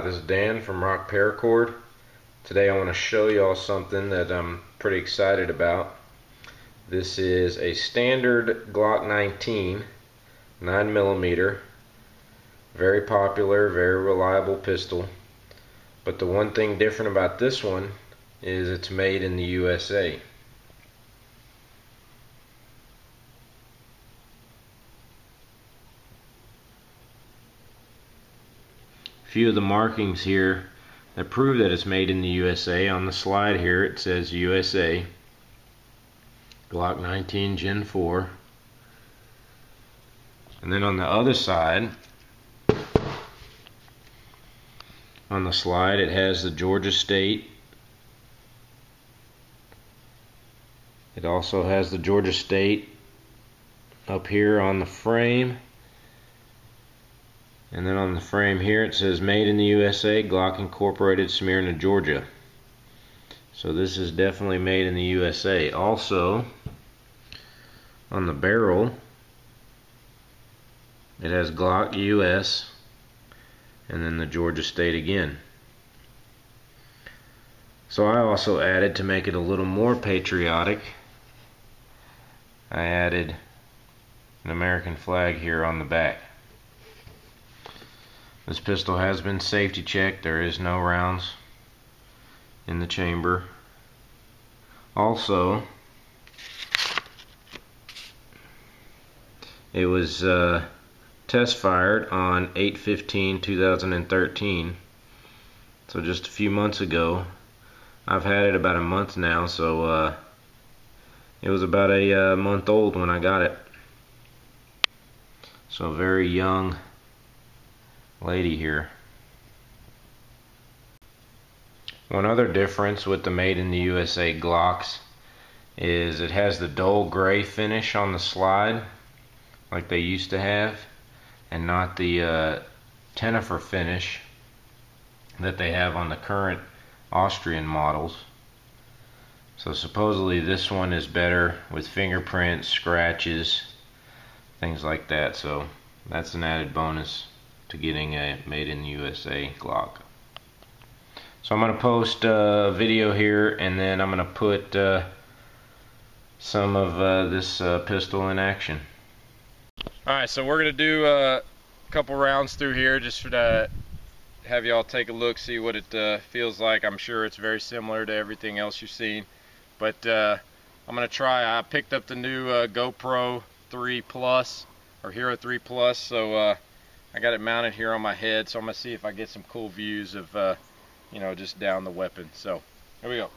this is Dan from Paracord. Today I want to show y'all something that I'm pretty excited about. This is a standard Glock 19 9mm, very popular, very reliable pistol. But the one thing different about this one is it's made in the USA. Few of the markings here that prove that it's made in the USA. On the slide here it says USA Glock 19 Gen 4, and then on the other side on the slide it has the Georgia State. It also has the Georgia State up here on the frame. And then on the frame here it says made in the USA, Glock Incorporated, Smyrna, Georgia. So this is definitely made in the USA. Also, on the barrel it has Glock US and then the Georgia State again. So I also added, to make it a little more patriotic, I added an American flag here on the back. This pistol has been safety checked. There is no rounds in the chamber. Also, it was test fired on 8/15/2013, so just a few months ago. I've had it about a month now, so it was about a month old when I got it. So very young lady here. One other difference with the made in the USA Glocks is it has the dull gray finish on the slide like they used to have, and not the Tennifer finish that they have on the current Austrian models. So supposedly this one is better with fingerprints, scratches, things like that. So that's an added bonus to getting a made in the USA Glock. So I'm going to post a video here, and then I'm going to put some of this pistol in action. Alright, so we're going to do a couple rounds through here just to have y'all take a look, see what it feels like. I'm sure it's very similar to everything else you've seen, but I'm going to try. I picked up the new GoPro 3 Plus, or Hero 3 Plus, so I got it mounted here on my head, so I'm going to see if I get some cool views of, you know, just down the weapon. So, here we go.